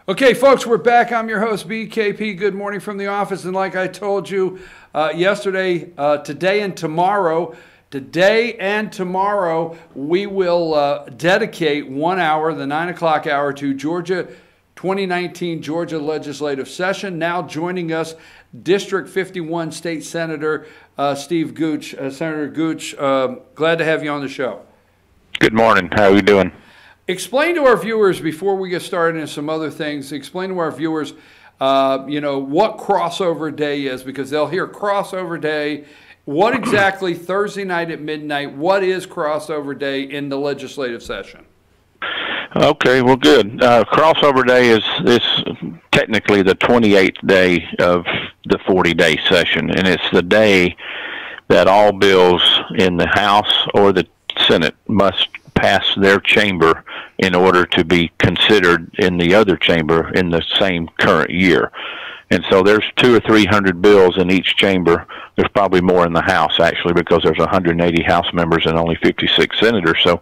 Okay, folks, we're back. I'm your host, BKP. Good morning from the office. And like I told you yesterday, today and tomorrow, we will dedicate 1 hour, the 9 o'clock hour, to Georgia 2019 Georgia legislative session. Now joining us, District 51 State Senator Steve Gooch. Senator Gooch, glad to have you on the show. Good morning. How are you doing? Explain to our viewers, before we get started in some other things, explain to our viewers, what crossover day is, because they'll hear crossover day. What exactly, Thursday night at midnight, what is crossover day in the legislative session? Okay, well, good. Crossover day is technically the 28th day of the 40-day session, and it's the day that all bills in the House or the Senate must pass their chamber in order to be considered in the other chamber in the same current year. And so there's 200 or 300 bills in each chamber. There's probably more in the House, actually, because there's 180 House members and only 56 senators. So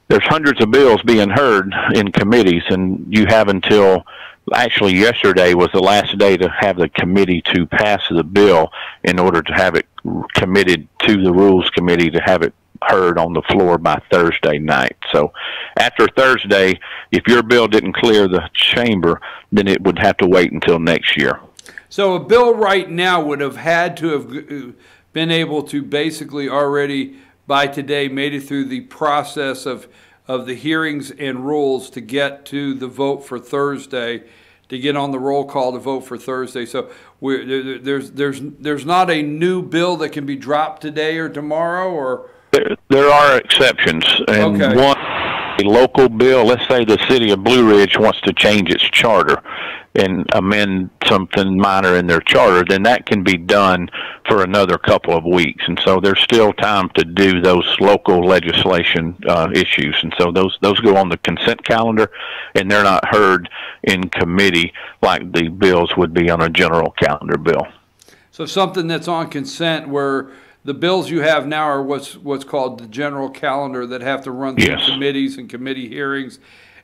there's hundreds of bills being heard in committees, and you have until, actually yesterday was the last day to have the committee to pass the bill in order to have it committed to the Rules Committee to have it heard on the floor by Thursday night. So after Thursday, if your bill didn't clear the chamber, then it would have to wait until next year. So a bill right now would have had to have been able to basically already by today made it through the process of the hearings and rules to get to the vote for Thursday, to get on the roll call to vote for Thursday. So there's not a new bill that can be dropped today or tomorrow, or there are exceptions, and okay. One, a local bill, let's say the city of Blue Ridge wants to change its charter and amend something minor in their charter, then that can be done for another couple of weeks. And so there's still time to do those local legislation issues. And so those go on the consent calendar, and they're not heard in committee like the bills would be on a general calendar bill. So something that's on consent, where the bills you have now are what's called the general calendar, that have to run through committees and committee hearings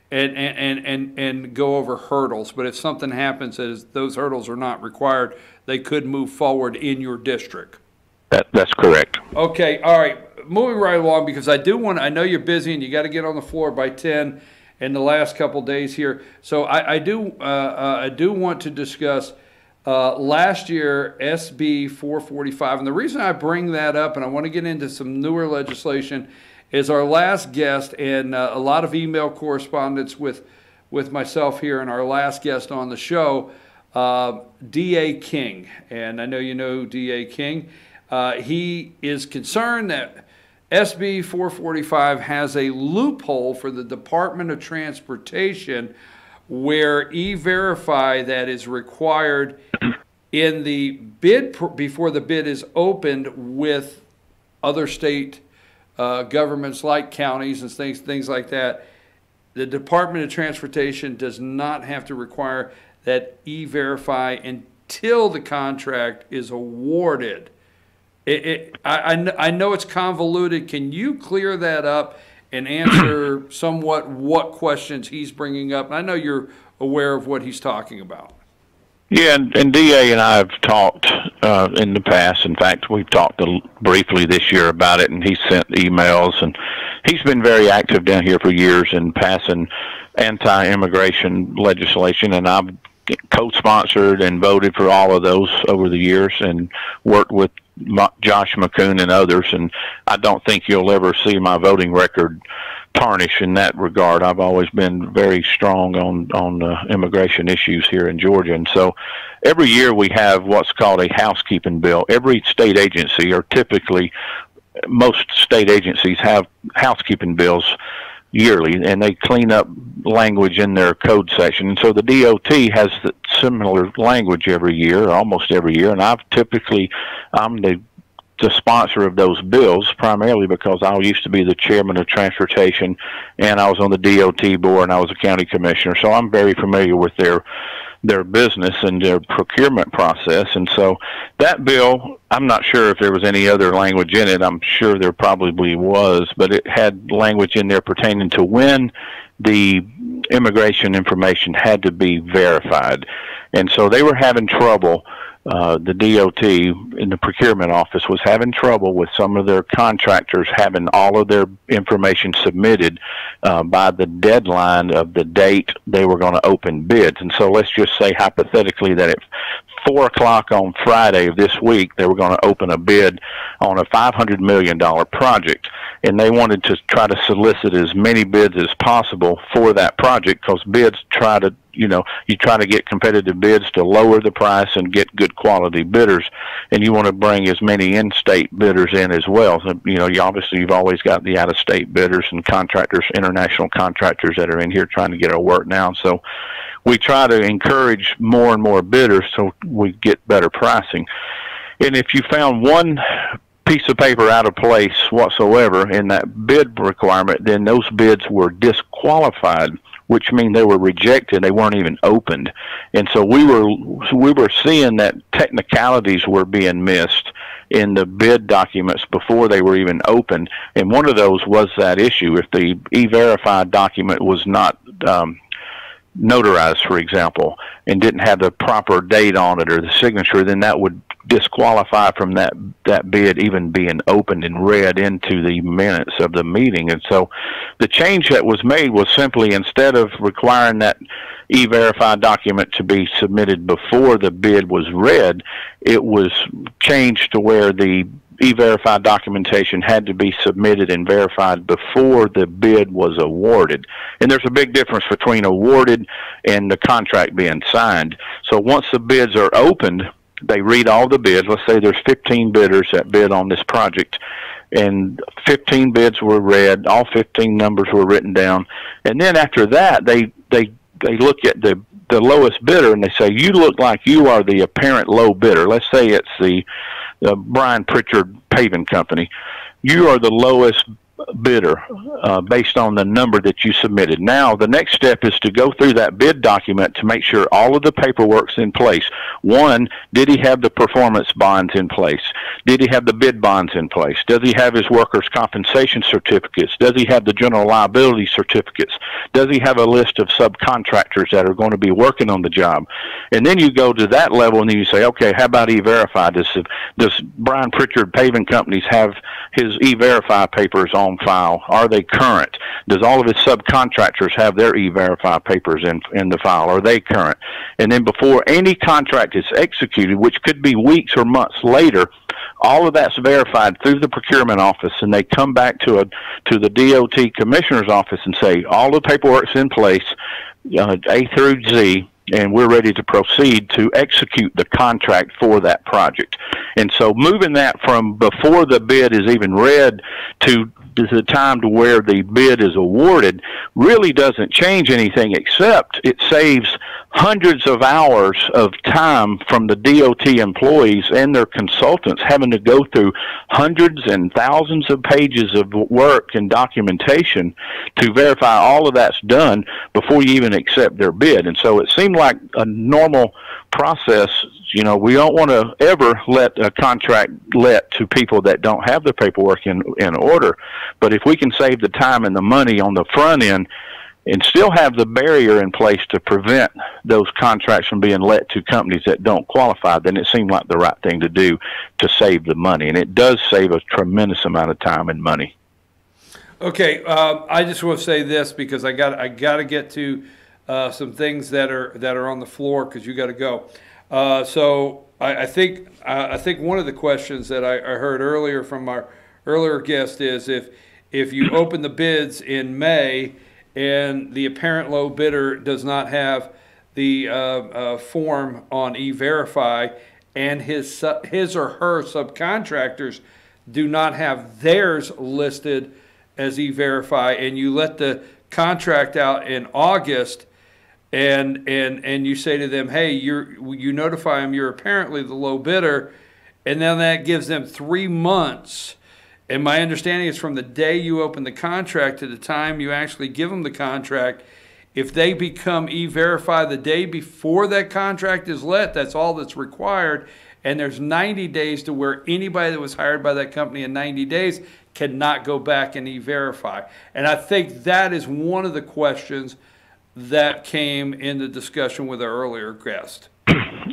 and go over hurdles. But if something happens that those hurdles are not required, they could move forward in your district. That's correct. Okay, all right. Moving right along, because I know you're busy and you got to get on the floor by 10 in the last couple days here. So I do want to discuss last year, SB 445, and the reason I bring that up, and I want to get into some newer legislation, is our last guest, and a lot of email correspondence with myself here, and our last guest on the show, D.A. King. And I know you know D.A. King. He is concerned that SB 445 has a loophole for the Department of Transportation where E-Verify that is required in the bid before the bid is opened with other state governments like counties and things like that. The Department of Transportation does not have to require that E-Verify until the contract is awarded. I know it's convoluted. Can you clear that up and answer somewhat what questions he's bringing up? And I know you're aware of what he's talking about. Yeah, and DA and I have talked in the past. In fact, we've talked briefly this year about it, and he sent emails, and he's been very active down here for years in passing anti-immigration legislation, and I've co-sponsored and voted for all of those over the years and worked with Josh McCoon and others, and I don't think you'll ever see my voting record tarnish in that regard. I've always been very strong on immigration issues here in Georgia, and so every year we have what's called a housekeeping bill. Every state agency, or typically most state agencies, have housekeeping bills yearly, and they clean up language in their code section. And so the DOT has similar language every year, almost every year, and I'm the sponsor of those bills, primarily because I used to be the chairman of transportation, and I was on the DOT board, and I was a county commissioner, so I'm very familiar with their their business and their procurement process. And so that bill, I'm not sure if there was any other language in it. I'm sure there probably was, but it had language in there pertaining to when the immigration information had to be verified. And so they were having trouble. The DOT in the procurement office was having trouble with some of their contractors having all of their information submitted by the deadline of the date they were going to open bids. And so let's just say hypothetically that at 4 o'clock on Friday of this week, they were going to open a bid on a $500 million project. And they wanted to try to solicit as many bids as possible for that project, because bids try to, you try to get competitive bids to lower the price and get good quality bidders, and you want to bring as many in-state bidders in as well. So, you've always got the out-of-state bidders and contractors, international contractors that are in here trying to get our work now. So we try to encourage more and more bidders so we get better pricing. And if you found one piece of paper out of place whatsoever in that bid requirement, then those bids were disqualified, which means they were rejected. They weren't even opened. And so we were seeing that technicalities were being missed in the bid documents before they were even opened. And one of those was that issue. If the E-Verify document was not notarized, for example, and didn't have the proper date on it or the signature, then that would disqualify from that bid even being opened and read into the minutes of the meeting. And so the change that was made was simply, instead of requiring that E-Verify document to be submitted before the bid was read, it was changed to where the E-Verify documentation had to be submitted and verified before the bid was awarded. And there's a big difference between awarded and the contract being signed. So once the bids are opened, they read all the bids. Let's say there's 15 bidders that bid on this project, and 15 bids were read. All 15 numbers were written down. And then after that, they look at the lowest bidder and they say, you look like you are the apparent low bidder. Let's say it's the Brian Pritchard Paving Company. You are the lowest bidder based on the number that you submitted. Now, the next step is to go through that bid document to make sure all of the paperwork's in place. One, did he have the performance bonds in place? Did he have the bid bonds in place? Does he have his workers' compensation certificates? Does he have the general liability certificates? Does he have a list of subcontractors that are going to be working on the job? And then you go to that level and then you say, okay, how about E-Verify? Does Brian Pritchard Paving Companies have his E-Verify papers on file? Are they current? Does all of his subcontractors have their E-Verify papers in the file? Are they current? And then before any contract is executed, which could be weeks or months later, all of that's verified through the procurement office, and they come back to the DOT commissioner's office and say, all the paperwork's in place, A through Z, and we're ready to proceed to execute the contract for that project. And so moving that from before the bid is even read to the time to where the bid is awarded really doesn't change anything, except it saves hundreds of hours of time from the DOT employees and their consultants having to go through hundreds and thousands of pages of work and documentation to verify all of that's done before you even accept their bid. And so it seemed like a normal process. We don't want to ever let a contract let to people that don't have the paperwork in order. But if we can save the time and the money on the front end and still have the barrier in place to prevent those contracts from being let to companies that don't qualify, then it seemed like the right thing to do to save the money. And it does save a tremendous amount of time and money. Okay, I just want to say this because I got to get to some things that are on the floor because you got to go. So I think one of the questions that I heard earlier from our earlier guest is if you open the bids in May and the apparent low bidder does not have the form on E-Verify and his or her subcontractors do not have theirs listed as E-Verify, and you let the contract out in August, and you say to them, hey, you notify them you're apparently the low bidder, and then that gives them 3 months. And my understanding is from the day you open the contract to the time you actually give them the contract, If they become E-Verify the day before that contract is let, that's all that's required. And there's 90 days to where anybody that was hired by that company in 90 days cannot go back and E-Verify. And I think that is one of the questions that came in the discussion with our earlier guest.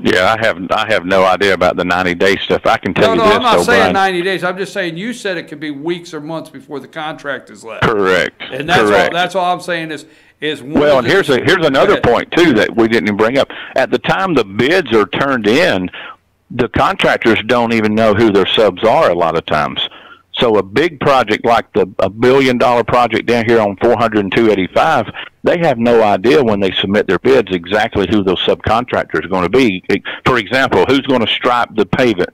Yeah, I have no idea about the 90-day stuff. I can tell you this. No, I'm not saying Brian, 90 days. I'm just saying you said it could be weeks or months before the contract is let. Correct. And that's all I'm saying is one. Well, and here's another point too that we didn't even bring up. At the time the bids are turned in, the contractors don't even know who their subs are a lot of times. So a big project like a $1 billion project down here on 400 and 285, they have no idea when they submit their bids exactly who those subcontractors are going to be. For example, who's going to stripe the pavement,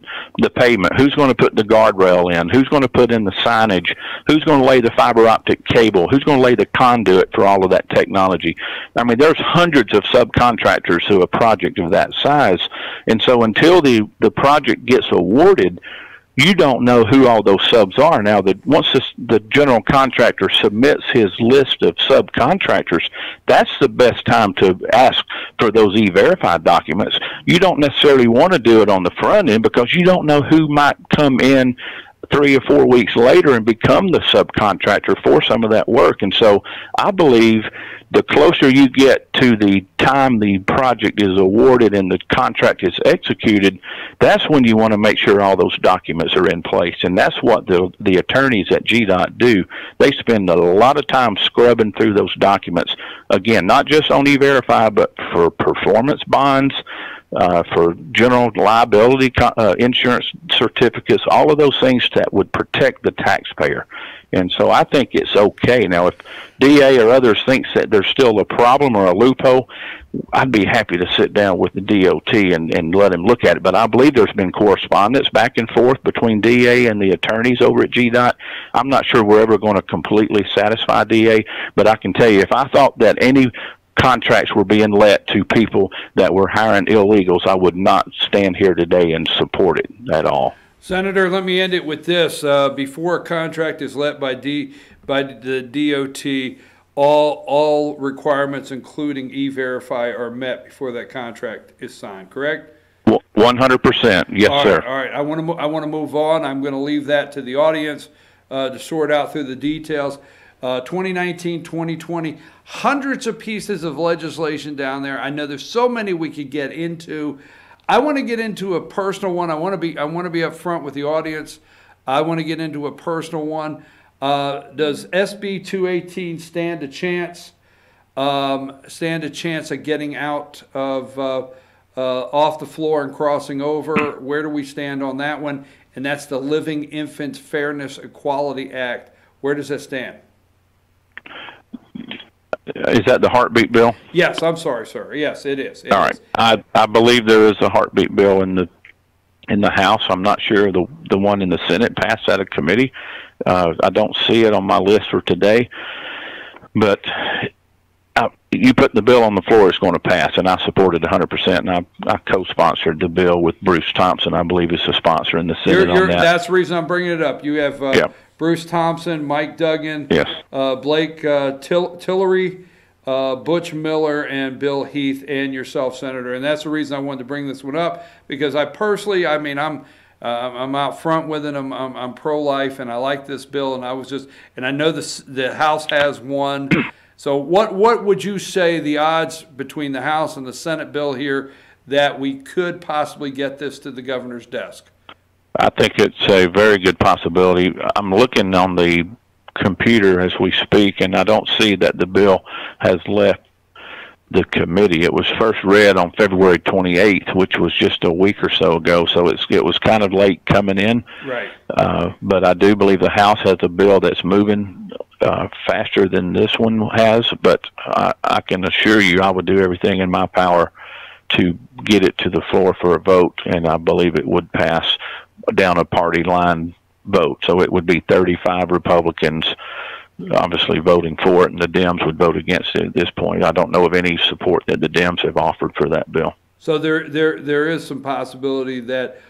who's going to put the guardrail in, who's going to put in the signage, who's going to lay the fiber optic cable, who's going to lay the conduit for all of that technology. I mean, there's hundreds of subcontractors to a project of that size. And so until the project gets awarded, you don't know who all those subs are. Now, once the general contractor submits his list of subcontractors, that's the best time to ask for those E-Verify documents. You don't necessarily want to do it on the front end because you don't know who might come in 3 or 4 weeks later and become the subcontractor for some of that work. And so I believe the closer you get to the time the project is awarded and the contract is executed, that's when you want to make sure all those documents are in place. And that's what the attorneys at GDOT do. They spend a lot of time scrubbing through those documents. Again, not just on E-Verify, but for performance bonds, for general liability insurance certificates, all of those things that would protect the taxpayer. And so I think it's okay. Now, if DA or others thinks that there's still a problem or a loophole, I'd be happy to sit down with the DOT and let him look at it. But I believe there's been correspondence back and forth between DA and the attorneys over at GDOT. I'm not sure we're ever going to completely satisfy DA, but I can tell you if I thought that any contracts were being let to people that were hiring illegals, I would not stand here today and support it at all. Senator, let me end it with this. Before a contract is let by the DOT, all requirements, including E-Verify, are met before that contract is signed, correct? 100%. Yes, sir. All right. I want to move on. I'm going to leave that to the audience to sort out through the details. 2019, 2020, hundreds of pieces of legislation down there. I know there's so many we could get into. I want to get into a personal one. I want to be upfront with the audience. I want to get into a personal one. Does SB 218 stand a chance? Stand a chance of getting out of off the floor and crossing over? Where do we stand on that one? And that's the Living Infant Fairness Equality Act. Where does that stand? Is that the heartbeat bill? Yes, I'm sorry, sir. Yes, it is. All right. I believe there is a heartbeat bill in the House. I'm not sure the one in the Senate passed out of committee. I don't see it on my list for today. But you put the bill on the floor, it's going to pass, and I support it 100%. And I co-sponsored the bill with Bruce Thompson. I believe is a sponsor in the Senate on that. That's the reason I'm bringing it up. You have Bruce Thompson, Mike Duggan, yes, Blake Tillery, Butch Miller, and Bill Heath, and yourself, Senator. And that's the reason I wanted to bring this one up, because I personally, I mean, I'm out front with it. I'm pro-life, and I like this bill. And I know the House has one. So what would you say the odds between the House and the Senate bill here that we could possibly get this to the governor's desk? I think it's a very good possibility. I'm looking on the computer as we speak, and I don't see that the bill has left the committee. It was first read on February 28th, which was just a week or so ago, so it was kind of late coming in. Right. But I do believe the House has a bill that's moving faster than this one has, but I can assure you I would do everything in my power to get it to the floor for a vote, and I believe it would pass down a party line vote. So it would be 35 Republicans obviously voting for it, and the Dems would vote against it at this point. I don't know of any support that the Dems have offered for that bill. So there is some possibility that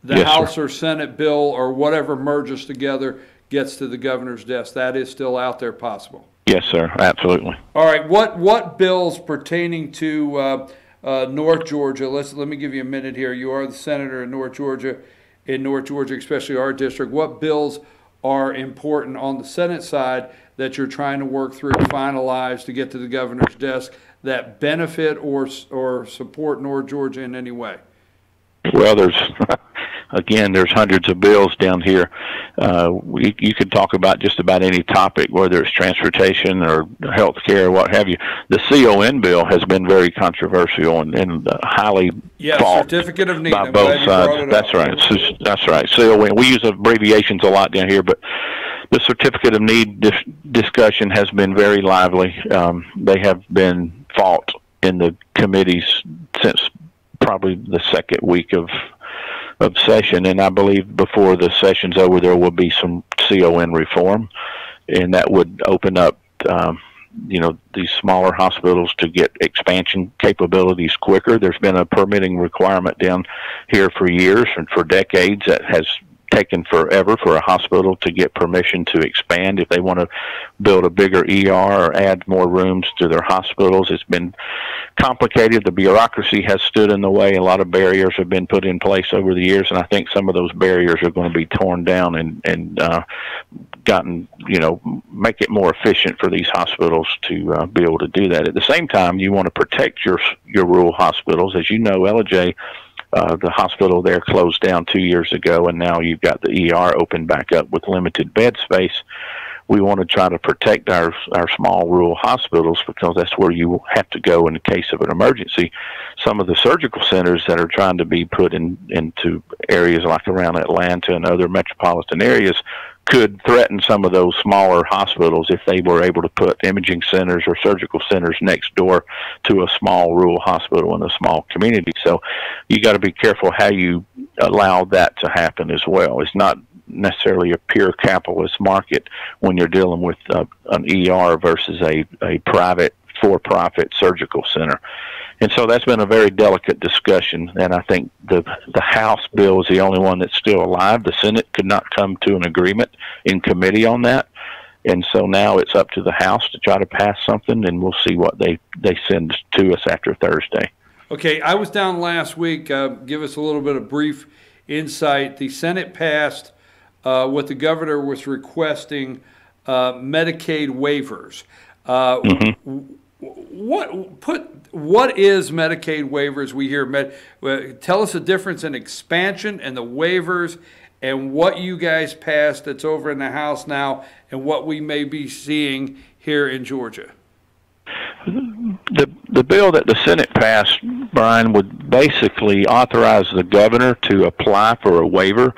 the House or Senate bill or whatever merges together gets to the governor's desk. That is still out there possible. Yes, sir. Absolutely. All right. What bills pertaining to North Georgia? Let me give you a minute here. You are the senator in North Georgia, especially our district. What bills are important on the Senate side that you're trying to work through, finalize to get to the governor's desk that benefit or support North Georgia in any way? Well, there's hundreds of bills down here. You could talk about just about any topic, whether it's transportation or health care or what have you. The CON bill has been very controversial and highly fought certificate of need by both sides. That's right. That's right. CON. We use abbreviations a lot down here, but the certificate of need discussion has been very lively. They have been fought in the committees since probably the second week of session, and I believe before the session's over there will be some CON reform, and that would open up these smaller hospitals to get expansion capabilities quicker. There's been a permitting requirement down here for years and for decades that has taken forever for a hospital to get permission to expand if they want to build a bigger ER or add more rooms to their hospitals. It's been complicated. The bureaucracy has stood in the way. A lot of barriers have been put in place over the years, and I think some of those barriers are going to be torn down and make it more efficient for these hospitals to be able to do that. At the same time, you want to protect your rural hospitals. As you know, LJ, the hospital there closed down 2 years ago, and now you've got the ER open back up with limited bed space. We want to try to protect our small rural hospitals because that's where you have to go in the case of an emergency. Some of the surgical centers that are trying to be put into areas like around Atlanta and other metropolitan areas could threaten some of those smaller hospitals if they were able to put imaging centers or surgical centers next door to a small rural hospital in a small community. So you got to be careful how you allow that to happen as well. It's not necessarily a pure capitalist market when you're dealing with an ER versus a private for-profit surgical center. And so that's been a very delicate discussion, and I think the House bill is the only one that's still alive. The Senate could not come to an agreement in committee on that, and so now it's up to the House to try to pass something, and we'll see what they send to us after Thursday. Okay, I was down last week. Give us a little bit of brief insight. The Senate passed what the governor was requesting, Medicaid waivers. What is Medicaid waivers? We hear tell us the difference in expansion and the waivers, and what you guys passed that's over in the House now, and what we may be seeing here in Georgia. The bill that the Senate passed, Brian, would basically authorize the governor to apply for a waiver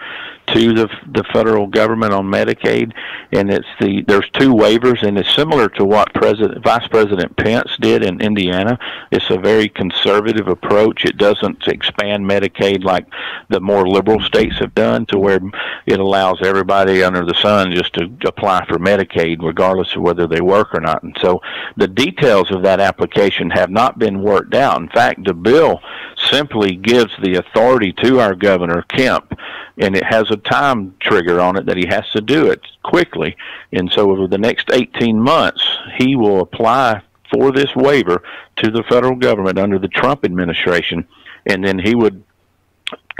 to the federal government on Medicaid, and there's two waivers, and it's similar to what Vice President Pence did in Indiana. It's a very conservative approach. It doesn't expand Medicaid like the more liberal states have done, to where it allows everybody under the sun just to apply for Medicaid regardless of whether they work or not. And so the details of that application have not been worked out. In fact, the bill simply gives the authority to our Governor Kemp, and it has a time trigger on it that he has to do it quickly. And so over the next 18 months, he will apply for this waiver to the federal government under the Trump administration, and then he would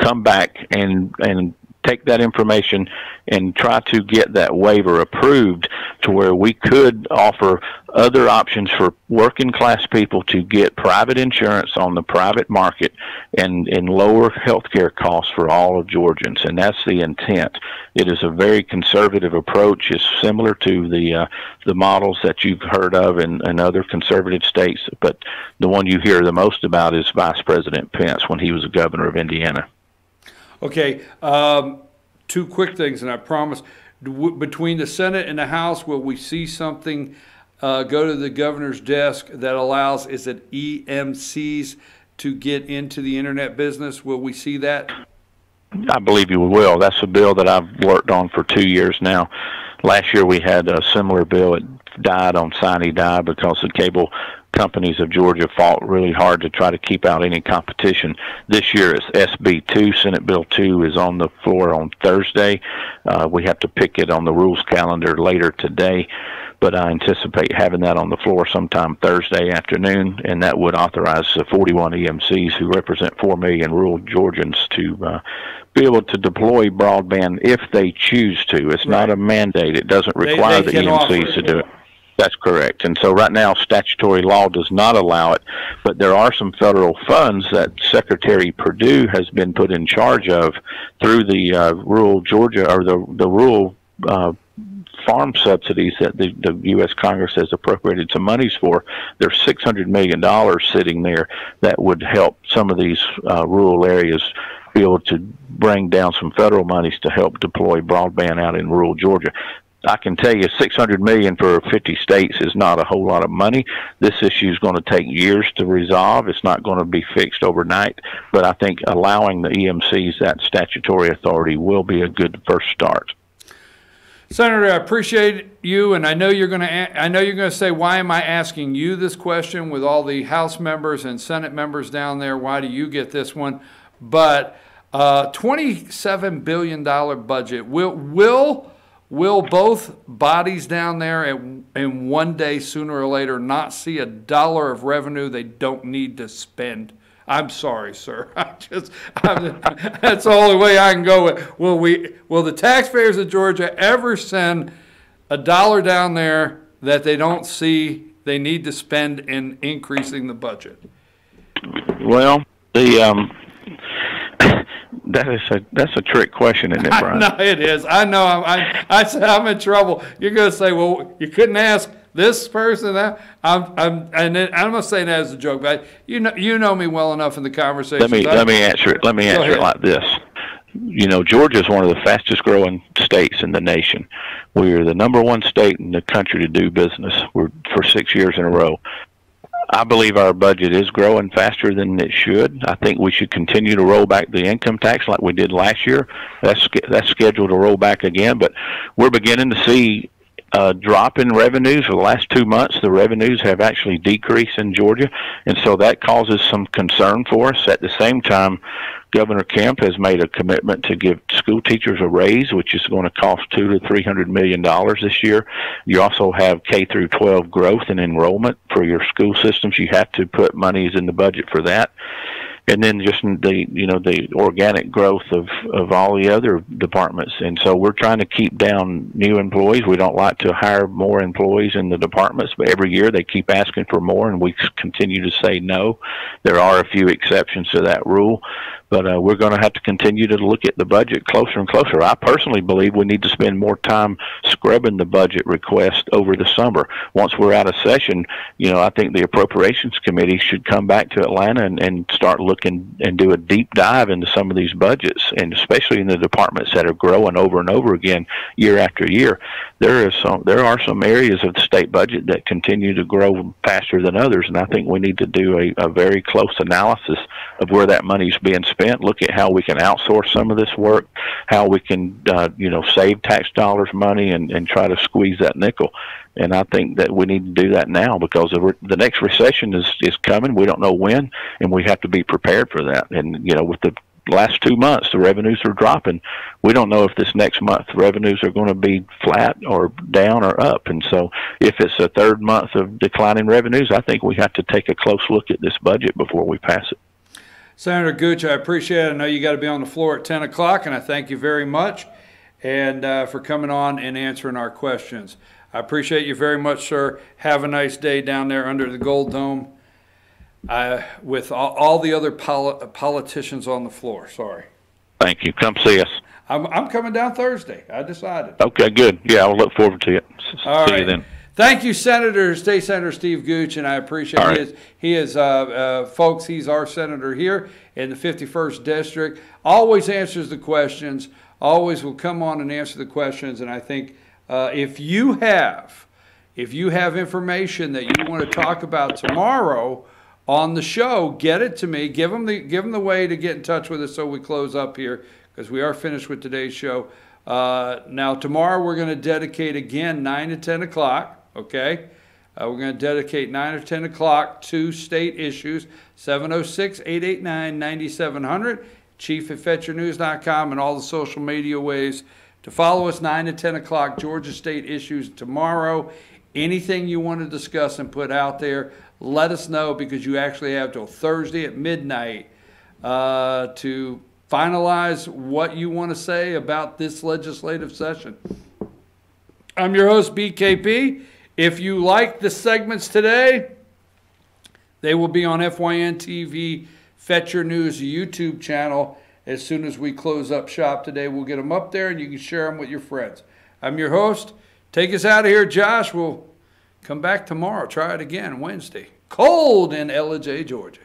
come back and take that information and try to get that waiver approved to where we could offer other options for working class people to get private insurance on the private market and lower health care costs for all of Georgians. And that's the intent. It is a very conservative approach. It's similar to the models that you've heard of in other conservative states, but the one you hear the most about is Vice President Pence when he was the governor of Indiana. Okay, two quick things, and I promise, between the Senate and the House, will we see something go to the governor's desk that allows, is it EMCs, to get into the internet business? Will we see that? I believe you will. That's a bill that I've worked on for 2 years now. Last year we had a similar bill. It died on sine die because the cable companies of Georgia fought really hard to try to keep out any competition. This year it's SB2. Senate Bill 2 is on the floor on Thursday. We have to pick it on the rules calendar later today, but I anticipate having that on the floor sometime Thursday afternoon, and that would authorize the 41 EMCs who represent 4 million rural Georgians to be able to deploy broadband if they choose to. It's not a mandate. It doesn't require the EMCs to do it. That's correct. And so right now, statutory law does not allow it, but there are some federal funds that Secretary Perdue has been put in charge of through the rural Georgia, or the rural farm subsidies that the U.S. Congress has appropriated some monies for. There's $600 million sitting there that would help some of these rural areas be able to bring down some federal monies to help deploy broadband out in rural Georgia. I can tell you $600 million for 50 states is not a whole lot of money. This issue is going to take years to resolve. It's not going to be fixed overnight, but I think allowing the EMCs that statutory authority will be a good first start. Senator, I appreciate you, and I know you're going to say, why am I asking you this question with all the House members and Senate members down there? Why do you get this one? But $27 billion budget. Will both bodies down there in one day, sooner or later, not see $1 of revenue they don't need to spend? I'm sorry, sir. That's the only way I can go with. Will the taxpayers of Georgia ever send $1 down there that they don't see they need to spend in increasing the budget? Well, that's a trick question, isn't it, Brian? No, it is. I know. I said I'm in trouble. You're going to say, well, you couldn't ask this person that. I'm going to say that as a joke, but you know me well enough in the conversation. Let me answer it. Let me answer it like this. You know, Georgia is one of the fastest growing states in the nation. We're the #1 state in the country to do business. We're for 6 years in a row. I believe our budget is growing faster than it should. I think we should continue to roll back the income tax like we did last year. That's scheduled to roll back again, but we're beginning to see a drop in revenues. For the last 2 months, the revenues have actually decreased in Georgia, and so that causes some concern for us. At the same time, Governor Kemp has made a commitment to give school teachers a raise, which is going to cost $200 to $300 million this year. You also have K through 12 growth and enrollment for your school systems. You have to put monies in the budget for that. And then just the organic growth of all the other departments. And so we're trying to keep down new employees. We don't like to hire more employees in the departments, but every year they keep asking for more, and we continue to say no. There are a few exceptions to that rule, but we're going to have to continue to look at the budget closer and closer. I personally believe we need to spend more time scrubbing the budget request over the summer. Once we're out of session, I think the Appropriations Committee should come back to Atlanta and start looking and do a deep dive into some of these budgets, and especially in the departments that are growing over and over again year after year. There are some areas of the state budget that continue to grow faster than others, and I think we need to do a very close analysis of where that money is being spent, look at how we can outsource some of this work, how we can save tax dollars money and try to squeeze that nickel. And I think that we need to do that now, because the next recession is coming. We don't know when, and we have to be prepared for that. And, with the last 2 months, the revenues are dropping. We don't know if this next month revenues are going to be flat or down or up. And so if it's a third month of declining revenues, I think we have to take a close look at this budget before we pass it. Senator Gooch, I appreciate it. I know you got to be on the floor at 10 o'clock, and I thank you very much and for coming on and answering our questions. I appreciate you very much, sir. Have a nice day down there under the Gold Dome with all the other politicians on the floor. Sorry. Thank you. Come see us. I'm coming down Thursday. I decided. Okay, good. Yeah, I'll look forward to it. All see right. you then. Thank you, State Senator Steve Gooch, and I appreciate folks, he's our senator here in the 51st District. Always answers the questions, always will come on and answer the questions, and I think if you have information that you want to talk about tomorrow on the show, get it to me. Give them the way to get in touch with us so we close up here, because we are finished with today's show. Now tomorrow we're going to dedicate again 9 to 10 o'clock. Okay, We're going to dedicate 9 or 10 o'clock to state issues, 706-889-9700, chief@fetyournews.com, and all the social media ways to follow us. 9 to 10 o'clock, Georgia State issues tomorrow. Anything you want to discuss and put out there, let us know, because you actually have till Thursday at midnight to finalize what you want to say about this legislative session. I'm your host, BKP. If you like the segments today, they will be on FYNTV Fetch Your News YouTube channel. As soon as we close up shop today, we'll get them up there and you can share them with your friends. I'm your host. Take us out of here, Josh. We'll come back tomorrow. Try it again Wednesday. Cold in LJ, Georgia.